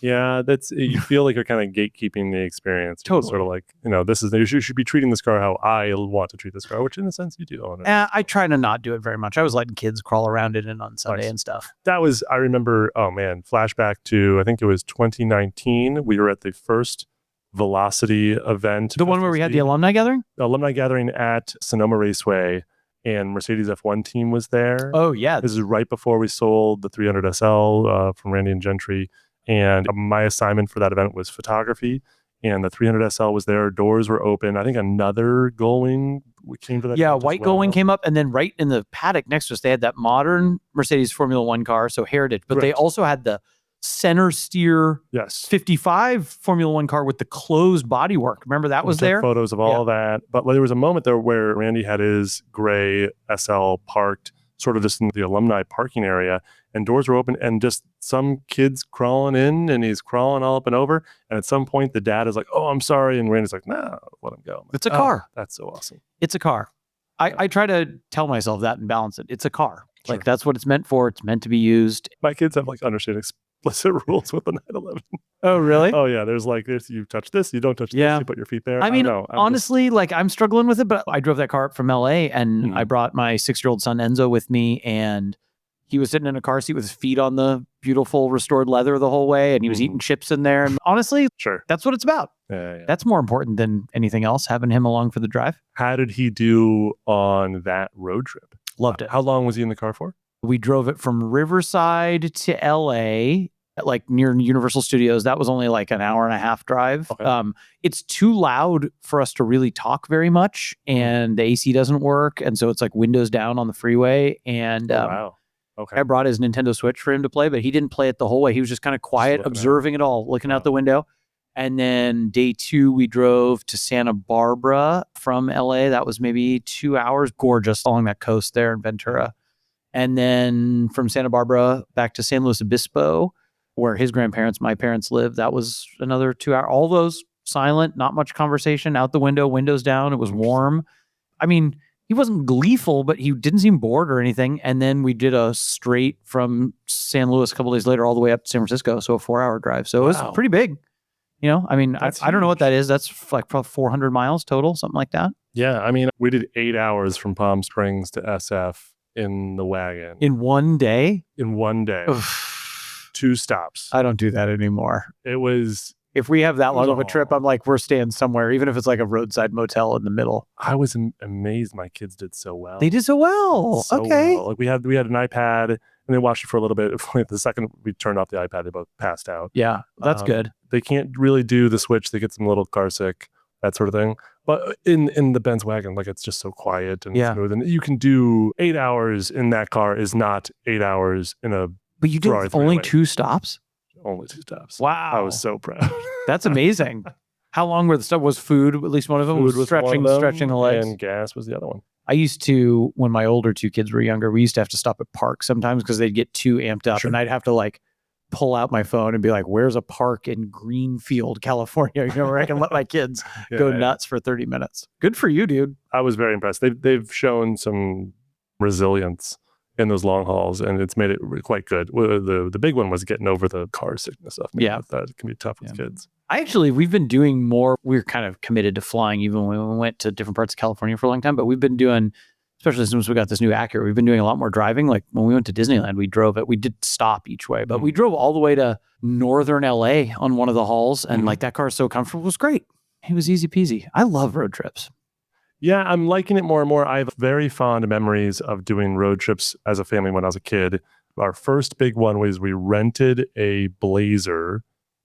Yeah, you feel like you're kind of gatekeeping the experience. Totally. Sort of like, you should be treating this car how I want to treat this car, which in a sense you do own it. I try to not do it very much. I was letting kids crawl around in it on Sunday and stuff. I remember, flashback to, I think it was 2019. We were at the first Velocity event. The one where we had the alumni gathering? The alumni gathering at Sonoma Raceway, and Mercedes F1 team was there. Oh, yeah. This is right before we sold the 300 SL from Randy and Gentry. And my assignment for that event was photography. And the 300 SL was there. Doors were open. I think another Gullwing came to that. Yeah, white Gullwing came up. And then right in the paddock next to us, they had that modern Mercedes Formula One car, so Heritage. But they also had the center steer 55 Formula One car with the closed bodywork. Remember that was there? Photos of all of that. But there was a moment there where Randy had his gray SL parked sort of just in the alumni parking area, and doors were open, and just some kids crawling in, and he's crawling all up and over. And at some point, the dad is like, "Oh, I'm sorry," and Randy's like, "No, let him go." It's a car. That's so awesome. It's a car. I try to tell myself that and balance it. It's a car. Sure. Like that's what it's meant for. It's meant to be used. My kids have like understand explicit rules with the 911. Oh, really? Oh, yeah. There's like this. You touch this. You don't touch this. You put your feet there. I mean, honestly, like I'm struggling with it, but I drove that car up from LA and I brought my 6-year-old son Enzo with me, and he was sitting in a car seat with his feet on the beautiful restored leather the whole way, and he was eating chips in there. And honestly, that's what it's about. Yeah. That's more important than anything else, having him along for the drive. How did he do on that road trip? Loved it. How long was he in the car for? We drove it from Riverside to LA, like near Universal Studios. That was only like an hour and a half drive. Okay. It's too loud for us to really talk very much, and the AC doesn't work. And so it's like windows down on the freeway. And wow. Okay. I brought his Nintendo Switch for him to play, but he didn't play it the whole way. He was just kind of quiet, observing it all, looking out the window. And then day 2, we drove to Santa Barbara from LA. That was maybe 2 hours. Gorgeous along that coast there in Ventura. And then from Santa Barbara back to San Luis Obispo, where his grandparents, my parents lived. That was another 2 hours. All those silent, not much conversation, out the window, windows down. It was warm. I mean, he wasn't gleeful, but he didn't seem bored or anything. And then we did a straight from San Luis a couple days later all the way up to San Francisco. So a 4-hour drive. So it was pretty big. I mean, I don't know what that is. That's like probably 400 miles total, something like that. Yeah. I mean, we did 8 hours from Palm Springs to SF in the wagon. In one day? In one day. 2 stops. I don't do that anymore. It was... If we have that long of a trip, I'm like, we're staying somewhere, even if it's like a roadside motel in the middle. I was amazed my kids did so well. They did so well. Okay. Well. Like we had an iPad, and they watched it for a little bit. The second we turned off the iPad, they both passed out. Yeah, that's good. They can't really do the switch. They get some little car sick, that sort of thing. But in the Benz wagon, like it's just so quiet and smooth. And you can do 8 hours in that car is not 8 hours in a But you did only 2 stops? Only 2 stops. Wow. I was so proud. That's amazing. How long were the stuff? Was food at least one of them? Food was stretching the legs. And gas was the other one. I used to, when my older 2 kids were younger, we used to have to stop at parks sometimes because they'd get too amped up and I'd have to like pull out my phone and be like, where's a park in Greenfield, California, where I can let my kids go nuts for 30 minutes. Good for you, dude. I was very impressed. They've shown some resilience in those long hauls, and it's made it quite good. The big one was getting over the car sickness stuff. Yeah. That can be tough with kids. We've been doing more. We're kind of committed to flying even when we went to different parts of California for a long time, but we've been doing, especially since we got this new Acura, we've been doing a lot more driving. Like when we went to Disneyland, we drove it. We did stop each way, but we drove all the way to northern LA on one of the hauls. And like that car is so comfortable. It was great. It was easy peasy. I love road trips. Yeah, I'm liking it more and more. I have very fond memories of doing road trips as a family when I was a kid. Our first big one was we rented a Blazer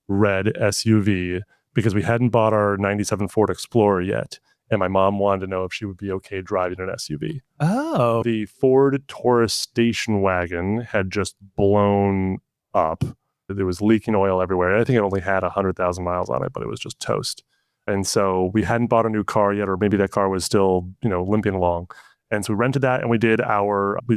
red SUV because we hadn't bought our 97 Ford Explorer yet. And my mom wanted to know if she would be okay driving an SUV. Oh. The Ford Taurus station wagon had just blown up. There was leaking oil everywhere. I think it only had 100,000 miles on it, but it was just toast. And so we hadn't bought a new car yet, or maybe that car was still, limping along. And so we rented that, and we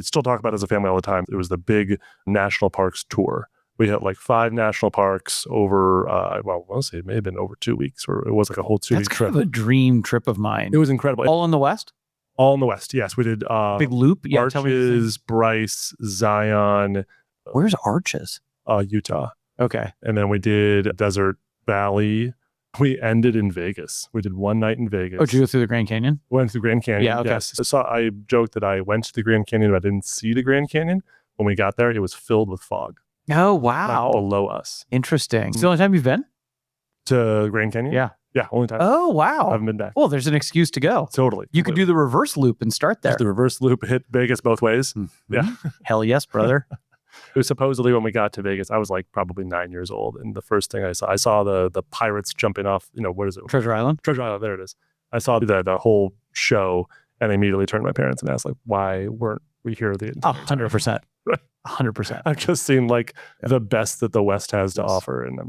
still talk about it as a family all the time. It was the big national parks tour. We had like 5 national parks over, I'll say it may have been over 2 weeks, or it was like a whole 2-week trip. That's kind of a dream trip of mine. It was incredible. All in the West? All in the West, yes. We did big loop? Yeah, Arches, Bryce, Zion. Where's Arches? Utah. Okay. And then we did Desert Valley. We ended in Vegas. We did one night in Vegas. Oh, did you go through the Grand Canyon? Went through Grand Canyon. Yeah, okay. Yes. So I joked that I went to the Grand Canyon, but I didn't see the Grand Canyon. When we got there, it was filled with fog. Oh, wow. Like below us. Interesting. It's the only time you've been? To Grand Canyon? Yeah. Yeah, only time. Oh, wow. I haven't been back. Well, there's an excuse to go. Totally. You could do the reverse loop and start there. Just the reverse loop, hit Vegas both ways. Mm-hmm. Yeah. Hell yes, brother. It was supposedly when we got to Vegas, I was like probably 9 years old. And the first thing I saw the pirates jumping off, what is it? Treasure Island? Treasure Island, there it is. I saw the whole show and I immediately turned to my parents and asked, like, why weren't we here the entire time? 100%. 100%. I've just seen like the best that the West has to offer. And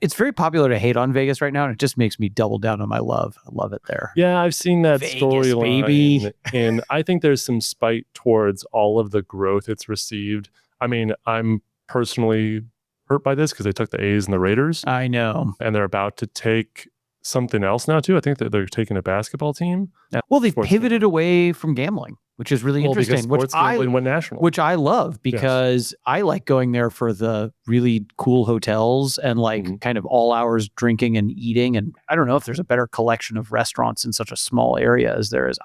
it's very popular to hate on Vegas right now. And it just makes me double down on my love. I love it there. Yeah, I've seen that storyline. Baby. And I think there's some spite towards all of the growth it's received. I mean, I'm personally hurt by this because they took the A's and the Raiders. I know. And they're about to take something else now too. I think that they're taking a basketball team. Yeah. Well, they've pivoted away from gambling, which is really interesting. Sports gambling went national. Which I love because I like going there for the really cool hotels and like kind of all hours drinking and eating. And I don't know if there's a better collection of restaurants in such a small area as there is.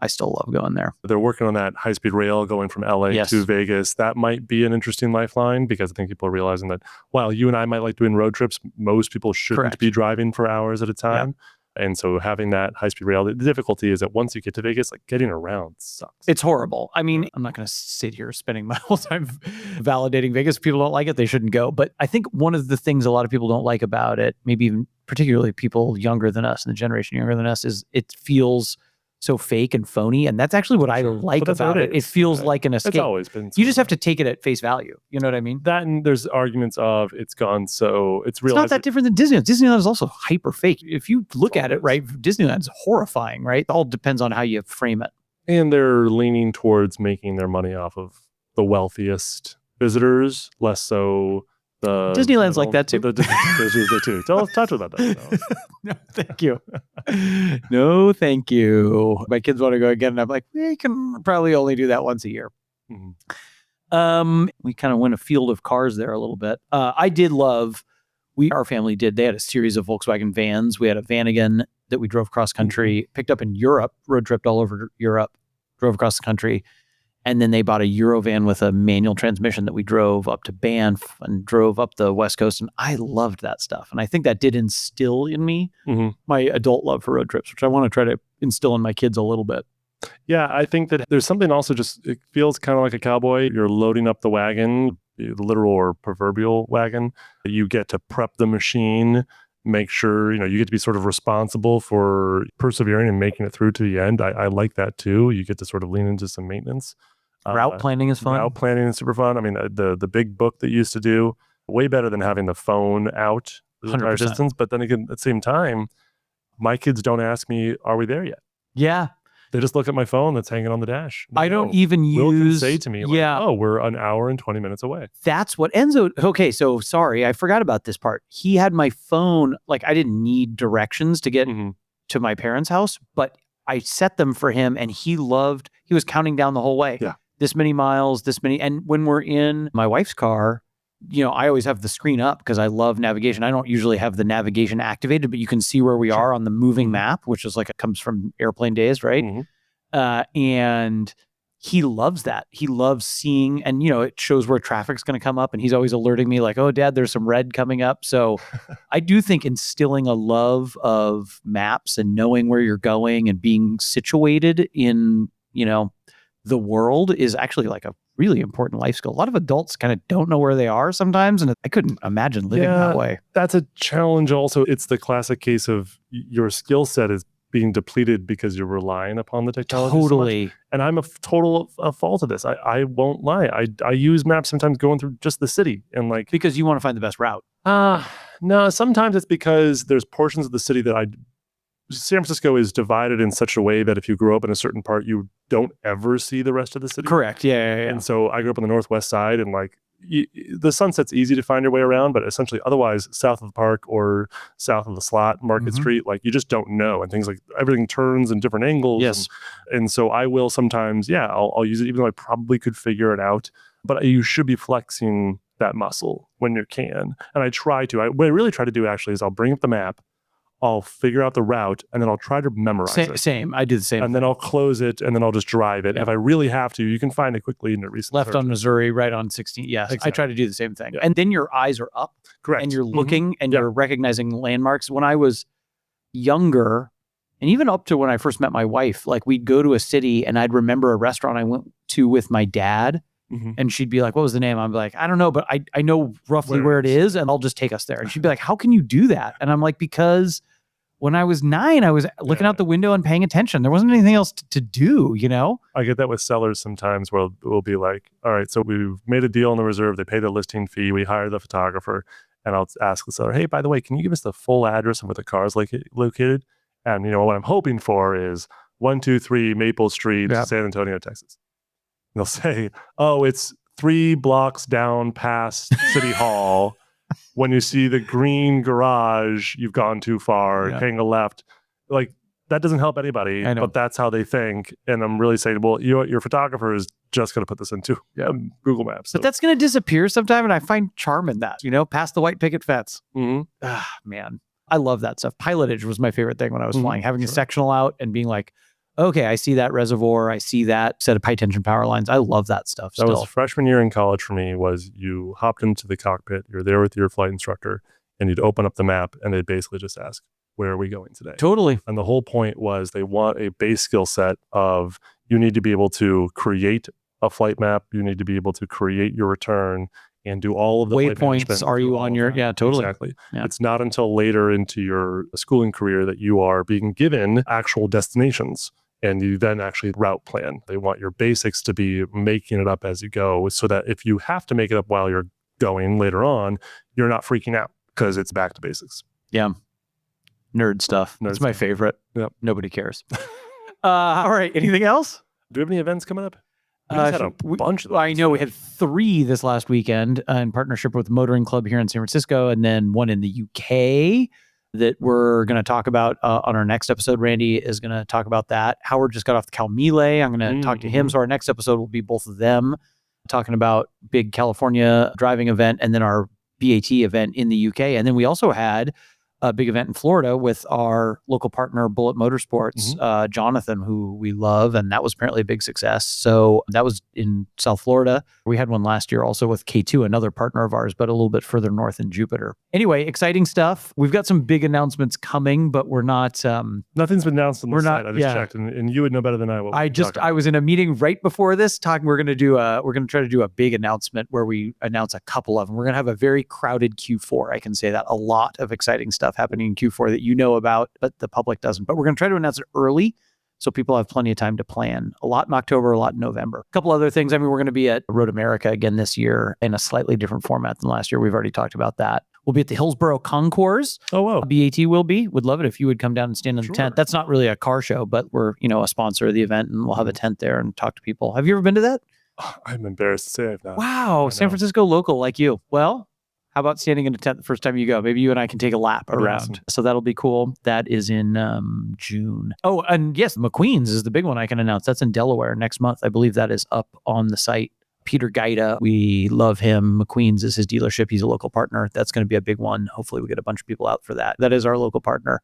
I still love going there. They're working on that high-speed rail going from LA to Vegas. That might be an interesting lifeline because I think people are realizing that while you and I might like doing road trips, most people shouldn't be driving for hours at a time. Yeah. And so having that high-speed rail, the difficulty is that once you get to Vegas, like getting around sucks. It's horrible. I mean, I'm not going to sit here spending my whole time validating Vegas. If people don't like it, they shouldn't go. But I think one of the things a lot of people don't like about it, maybe even particularly people younger than us and the generation younger than us, is it feels so fake and phony. And that's actually what I like about it. It feels like an escape. It's always been. You just have to take it at face value. You know what I mean? That, and there's arguments of it's gone so it's real. It's not that different than Disneyland. Disneyland is also hyper fake. If you look at it, right, Disneyland's horrifying, right? It all depends on how you frame it. And they're leaning towards making their money off of the wealthiest visitors, less so Disneyland's like that too. Don't talk about that. No, thank you. No, thank you. My kids want to go again, and I'm like, we can probably only do that once a year. Mm-hmm. We kind of went a field of cars there a little bit. I did love. Our family did. They had a series of Volkswagen vans. We had a Vanagon that we drove cross country, picked up in Europe, road tripped all over Europe, drove across the country. And then they bought a Eurovan with a manual transmission that we drove up to Banff and drove up the West Coast. And I loved that stuff. And I think that did instill in me my adult love for road trips, which I want to try to instill in my kids a little bit. Yeah, I think that there's something also it feels kind of like a cowboy. You're loading up the wagon, the literal or proverbial wagon. You get to prep the machine, make sure, you get to be sort of responsible for persevering and making it through to the end. I like that too. You get to sort of lean into some maintenance. Route planning is fun. Route planning is super fun. I mean, the big book that you used to do, way better than having the phone out the entire distance. But then again, at the same time, my kids don't ask me, are we there yet? Yeah. They just look at my phone that's hanging on the dash. I don't even Will can use... say to me, like, oh, we're an hour and 20 minutes away. That's what Enzo... Okay, so sorry, I forgot about this part. He had my phone, like I didn't need directions to get to my parents' house, but I set them for him and he was counting down the whole way. Yeah. This many miles, this many. And when we're in my wife's car, I always have the screen up because I love navigation. I don't usually have the navigation activated, but you can see where we are on the moving map, which is like, it comes from airplane days, right? And he loves that. He loves seeing, and it shows where traffic's going to come up, and he's always alerting me like, oh, Dad, there's some red coming up. So I do think instilling a love of maps and knowing where you're going and being situated in, the world is actually like a really important life skill. A lot of adults kind of don't know where they are sometimes, and I couldn't imagine living that way. That's a challenge also. It's the classic case of your skill set is being depleted because you're relying upon the technology. Totally. So much. And I'm a total fault of this. I won't lie. I use maps sometimes going through just the city and like... Because you want to find the best route. No, sometimes it's because there's portions of the city that San Francisco is divided in such a way that if you grow up in a certain part, you don't ever see the rest of the city. Correct. Yeah. And so I grew up on the northwest side, and like the Sunset's easy to find your way around, but essentially otherwise south of the park or south of the slot, Market Street, like you just don't know. And things like everything turns in different angles. Yes. And so I will sometimes, I'll use it even though I probably could figure it out, but you should be flexing that muscle when you can. And I try to. What I really try to do actually is I'll bring up the map, I'll figure out the route, and then I'll try to memorize it. Same. I do the same. And then I'll close it, and then I'll just drive it. Yeah. If I really have to, you can find it quickly in the recent left searches. on Missouri, right on 16. Yes, exactly. I try to do the same thing. Yeah. And then your eyes are up. Correct. And you're looking and you're recognizing landmarks. When I was younger, and even up to when I first met my wife, like we'd go to a city and I'd remember a restaurant I went to with my dad. And she'd be like, what was the name? I'm like, I don't know, but I know roughly where it is, and I'll just take us there. And she'd be like, how can you do that? And I'm like, because when I was 9, I was looking out the window and paying attention. There wasn't anything else to do, I get that with sellers sometimes where we'll be like, all right, so we've made a deal on the reserve. They pay the listing fee. We hire the photographer. And I'll ask the seller, hey, by the way, can you give us the full address of where the car is located? And, what I'm hoping for is 123 Maple Street, San Antonio, Texas. And they'll say, oh, it's 3 blocks down past City Hall. When you see the green garage, you've gone too far, hang a left. Like, that doesn't help anybody, but that's how they think. And I'm really saying, well, your photographer is just going to put this into Google Maps. So. But that's going to disappear sometime, and I find charm in that, past the white picket fence. Man, I love that stuff. Pilotage was my favorite thing when I was flying, having a sectional out and being like, okay, I see that reservoir. I see that set of high tension power lines. I love that stuff. That was freshman year in college for me. Was you hopped into the cockpit, you're there with your flight instructor, and you'd open up the map, and they'd basically just ask, where are we going today? Totally. And the whole point was they want a base skill set of you need to be able to create a flight map. You need to be able to create your return and do all of the waypoints. Are you on your... Yeah, totally. Exactly. Yeah. It's not until later into your schooling career that you are being given actual destinations. And you then actually route plan. They want your basics to be making it up as you go so that if you have to make it up while you're going later on, you're not freaking out because it's back to basics. Yeah. Nerd stuff. That's my favorite. Yep. Nobody cares. All right. Anything else? Do we have any events coming up? We just had a bunch of them. I know we had 3 this last weekend in partnership with Motoring Club here in San Francisco, and then one in the UK that we're going to talk about on our next episode. Randy is going to talk about that. Howard just got off the Cal Melee. I'm going to talk to him. So our next episode will be both of them talking about big California driving event and then our BAT event in the UK. And then we also had a big event in Florida with our local partner, Bullet Motorsports, Jonathan, who we love. And that was apparently a big success. So that was in South Florida. We had one last year also with K2, another partner of ours, but a little bit further north in Jupiter. Anyway, exciting stuff. We've got some big announcements coming, but we're not... Nothing's been announced on the site. I just checked, and you would know better than I will. I was in a meeting right before this talking. We're going to try to do a big announcement where we announce a couple of them. We're going to have a very crowded Q4. I can say that. A lot of exciting stuff happening in Q4 that you know about, but the public doesn't. But we're going to try to announce it early so people have plenty of time to plan. A lot in October, a lot in November. A couple other things. I mean, we're going to be at Road America again this year in a slightly different format than last year. We've already talked about that. We'll be at the Hillsborough Concours. Oh, whoa. BAT will be. Would love it if you would come down and stand in the tent. That's not really a car show, but we're, a sponsor of the event, and we'll have a tent there and talk to people. Have you ever been to that? I'm embarrassed to say I've not. Wow. San Francisco local like you. Well, how about standing in a tent the first time you go? Maybe you and I can take a lap around. Awesome. So that'll be cool. That is in June. Oh, and yes, McQueen's is the big one I can announce. That's in Delaware next month. I believe that is up on the site. Peter Gaida, we love him. McQueen's is his dealership. He's a local partner. That's going to be a big one. Hopefully we get a bunch of people out for that. That is our local partner.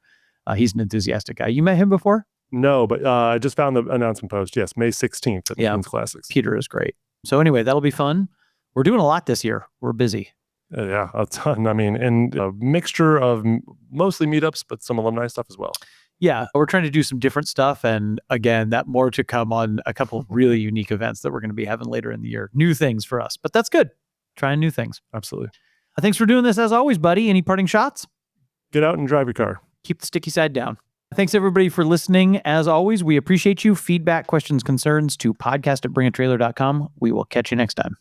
He's an enthusiastic guy. You met him before? No, but I just found the announcement post. Yes, May 16th at McQueen's Classics. Peter is great. So anyway, that'll be fun. We're doing a lot this year. We're busy. Yeah, a ton. I mean, and a mixture of mostly meetups, but some alumni stuff as well. Yeah, we're trying to do some different stuff. And again, that more to come on a couple of really unique events that we're going to be having later in the year. New things for us, but that's good. Trying new things. Absolutely. Thanks for doing this as always, buddy. Any parting shots? Get out and drive your car. Keep the sticky side down. Thanks everybody for listening. As always, we appreciate you. Feedback, questions, concerns to podcast@bringatrailer.com. We will catch you next time.